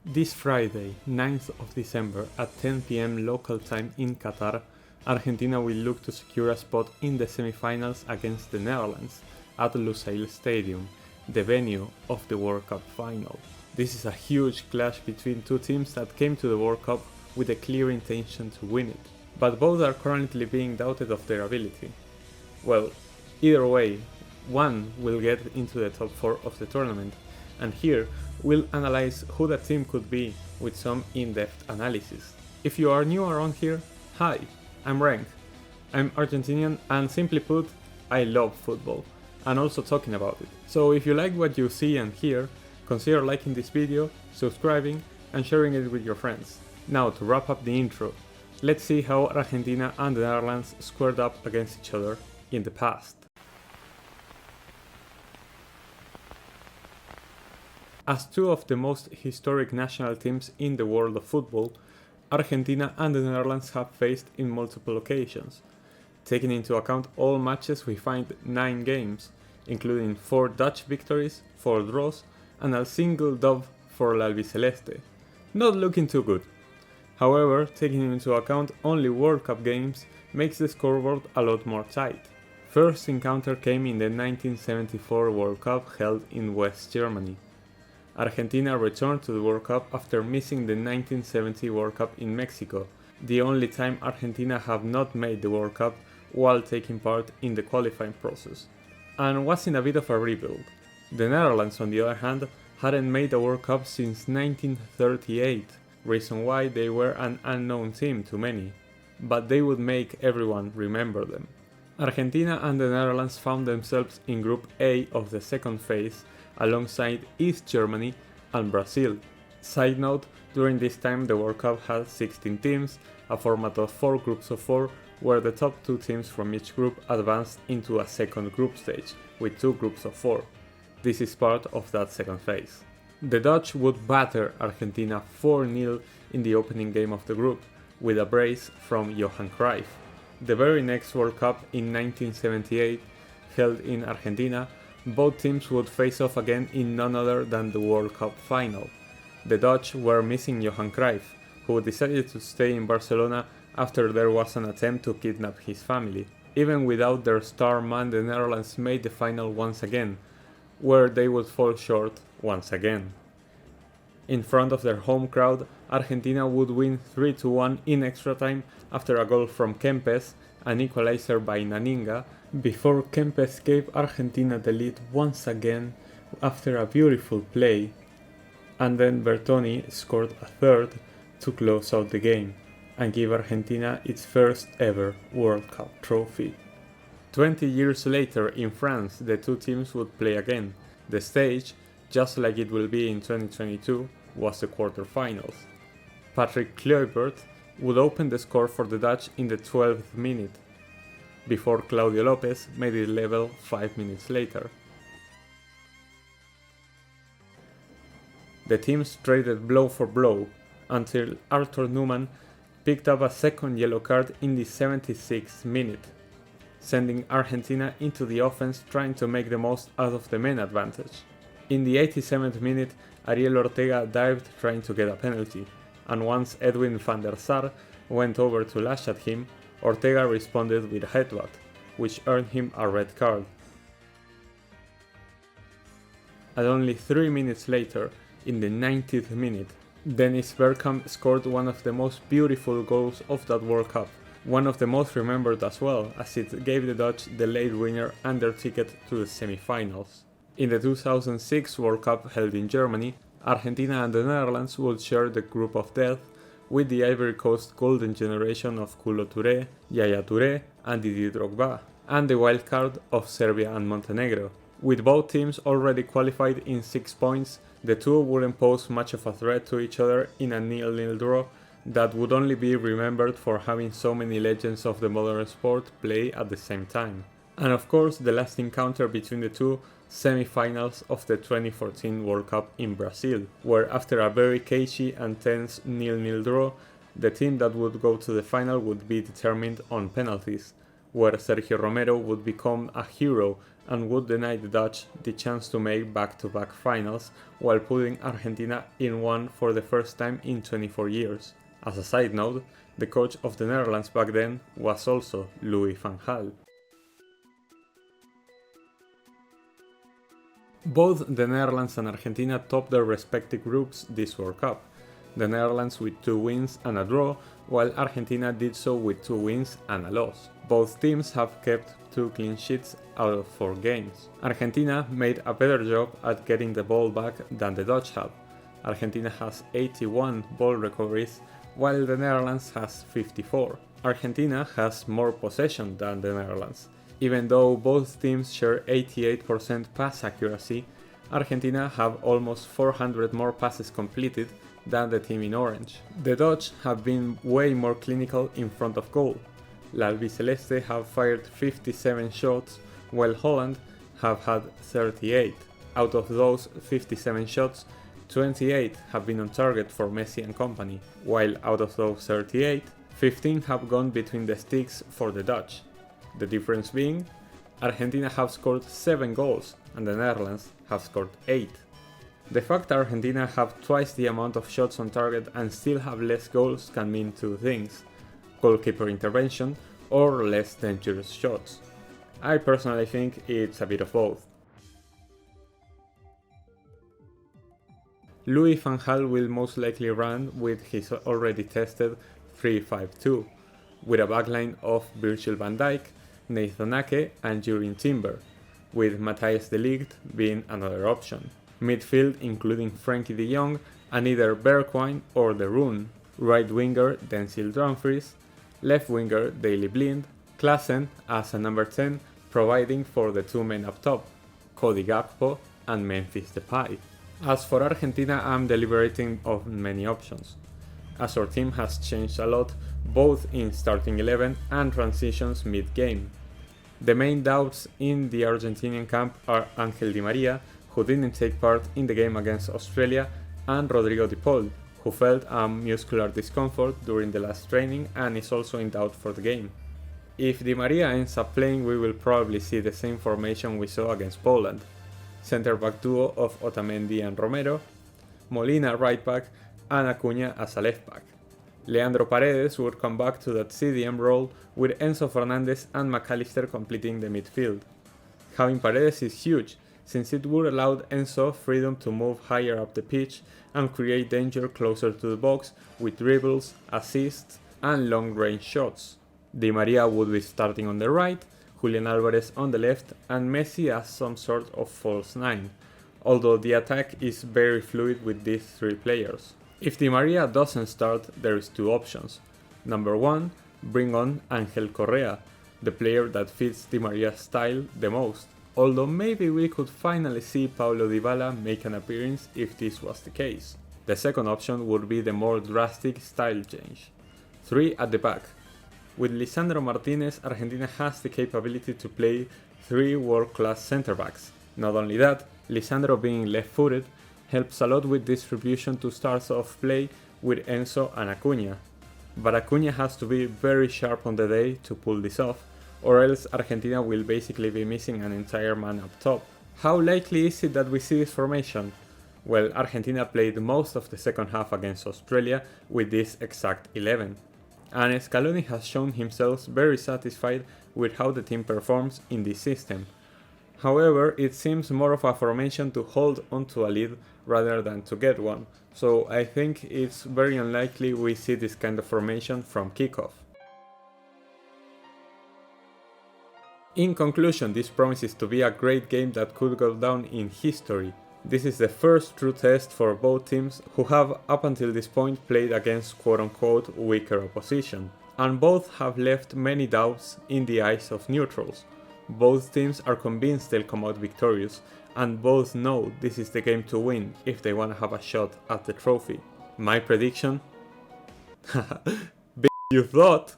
This Friday, 9th of December at 10 p.m. local time in Qatar, Argentina will look to secure a spot in the semifinals against the Netherlands at Lusail Stadium, the venue of the World Cup final. This is a huge clash between two teams that came to the World Cup with a clear intention to win it, but both are currently being doubted of their ability. Well, either way, one will get into the top 4 of the tournament, and here we'll analyze who that team could be with some in-depth analysis. If you are new around here, hi, I'm Renk. I'm Argentinian and simply put, I love football, and also talking about it. So if you like what you see and hear, consider liking this video, subscribing, and sharing it with your friends. Now to wrap up the intro, let's see how Argentina and the Netherlands squared up against each other in the past. As two of the most historic national teams in the world of football, Argentina and the Netherlands have faced in multiple occasions. Taking into account all matches, we find 9 games, including 4 Dutch victories, 4 draws, and a single dub for La Albiceleste. Not looking too good. However, taking into account only World Cup games makes the scoreboard a lot more tight. First encounter came in the 1974 World Cup held in West Germany. Argentina returned to the World Cup after missing the 1970 World Cup in Mexico, the only time Argentina have not made the World Cup while taking part in the qualifying process, and was in a bit of a rebuild. The Netherlands, on the other hand, hadn't made a World Cup since 1938, reason why they were an unknown team to many, but they would make everyone remember them. Argentina and the Netherlands found themselves in Group A of the second phase, alongside East Germany and Brazil. Side note, during this time the World Cup had 16 teams, a format of 4 groups of 4, where the top 2 teams from each group advanced into a second group stage, with 2 groups of 4. This is part of that second phase. The Dutch would batter Argentina 4-0 in the opening game of the group, with a brace from Johan Cruyff. The very next World Cup in 1978, held in Argentina, both teams would face off again in none other than the World Cup final. The Dutch were missing Johan Cruyff, who decided to stay in Barcelona after there was an attempt to kidnap his family. Even without their star man, the Netherlands made the final once again, where they would fall short once again. In front of their home crowd, Argentina would win 3-1 in extra time after a goal from Kempes, an equalizer by Naninga, before Kempes gave Argentina the lead once again after a beautiful play, and then Bertoni scored a third to close out the game and give Argentina its first ever World Cup trophy. 20 years later in France, the two teams would play again. The stage, just like it will be in 2022, was the quarterfinals. Patrick Kluivert would open the score for the Dutch in the 12th minute, before Claudio Lopez made it level 5 minutes later. The teams traded blow for blow until Arthur Newman picked up a second yellow card in the 76th minute, sending Argentina into the offense trying to make the most out of the men advantage. In the 87th minute, Ariel Ortega dived trying to get a penalty, and once Edwin van der Sar went over to lash at him, Ortega responded with a headbutt, which earned him a red card. And only 3 minutes later, in the 90th minute, Dennis Bergkamp scored one of the most beautiful goals of that World Cup, one of the most remembered as well, as it gave the Dutch the late winner and their ticket to the semifinals. In the 2006 World Cup held in Germany, Argentina and the Netherlands would share the group of death with the Ivory Coast golden generation of Kolo Touré, Yaya Touré and Didier Drogba, and the wild card of Serbia and Montenegro. With both teams already qualified in 6 points, the two wouldn't pose much of a threat to each other in a 0-0 draw that would only be remembered for having so many legends of the modern sport play at the same time. And of course, the last encounter between the two, semi-finals of the 2014 World Cup in Brazil, where after a very cagey and tense 0-0 draw, the team that would go to the final would be determined on penalties, where Sergio Romero would become a hero and would deny the Dutch the chance to make back-to-back finals while putting Argentina in one for the first time in 24 years. As a side note, the coach of the Netherlands back then was also Louis van Gaal. Both the Netherlands and Argentina topped their respective groups this World Cup, the Netherlands with 2 wins and a draw, while Argentina did so with 2 wins and a loss. Both teams have kept 2 clean sheets out of 4 games. Argentina made a better job at getting the ball back than the Dutch have. Argentina has 81 ball recoveries, while the Netherlands has 54. Argentina has more possession than the Netherlands. Even though both teams share 88% pass accuracy, Argentina have almost 400 more passes completed than the team in orange. The Dutch have been way more clinical in front of goal. La Albiceleste have fired 57 shots, while Holland have had 38. Out of those 57 shots, 28 have been on target for Messi and company, while out of those 38, 15 have gone between the sticks for the Dutch. The difference being, Argentina have scored 7 goals and the Netherlands have scored 8. The fact Argentina have twice the amount of shots on target and still have less goals can mean 2 things: goalkeeper intervention or less dangerous shots. I personally think it's a bit of both. Louis van Gaal will most likely run with his already tested 3-5-2, with a backline of Virgil van Dijk, Nathan Ake and Jurrien Timber, with Matthijs de Ligt being another option. Midfield including Frenkie de Jong and either Bergwijn or De Roon, right winger Denzel Dumfries, left winger Daley Blind, Klaassen as a number 10 providing for the 2 men up top, Cody Gakpo and Memphis Depay. As for Argentina, I'm deliberating on many options, as our team has changed a lot both in starting 11 and transitions mid-game. The main doubts in the Argentinian camp are Angel Di Maria, who didn't take part in the game against Australia, and Rodrigo de Paul, who felt a muscular discomfort during the last training and is also in doubt for the game. If Di Maria ends up playing, we will probably see the same formation we saw against Poland. Centre-back duo of Otamendi and Romero, Molina right back, and Acuña as a left back. Leandro Paredes would come back to that CDM role with Enzo Fernandez and McAllister completing the midfield. Having Paredes is huge, since it would allow Enzo freedom to move higher up the pitch and create danger closer to the box with dribbles, assists, and long-range shots. Di Maria would be starting on the right, Julian Alvarez on the left, and Messi as some sort of false 9, although the attack is very fluid with these 3 players. If Di Maria doesn't start, there is 2 options. Number 1, bring on Angel Correa, the player that fits Di Maria's style the most, although maybe we could finally see Paulo Dybala make an appearance if this was the case. The second option would be the more drastic style change. 3 at the back. With Lisandro Martinez, Argentina has the capability to play 3 world-class centre-backs. Not only that, Lisandro being left-footed helps a lot with distribution to stars of play with Enzo and Acuña. But Acuña has to be very sharp on the day to pull this off, or else Argentina will basically be missing an entire man up top. How likely is it that we see this formation? Well, Argentina played most of the second half against Australia with this exact 11. And Scaloni has shown himself very satisfied with how the team performs in this system. However, it seems more of a formation to hold onto a lead rather than to get one, so I think it's very unlikely we see this kind of formation from kickoff. In conclusion, this promises to be a great game that could go down in history. This is the first true test for both teams, who have up until this point played against quote-unquote weaker opposition, and both have left many doubts in the eyes of neutrals. Both teams are convinced they'll come out victorious, and both know this is the game to win if they want to have a shot at the trophy. My prediction? You thought?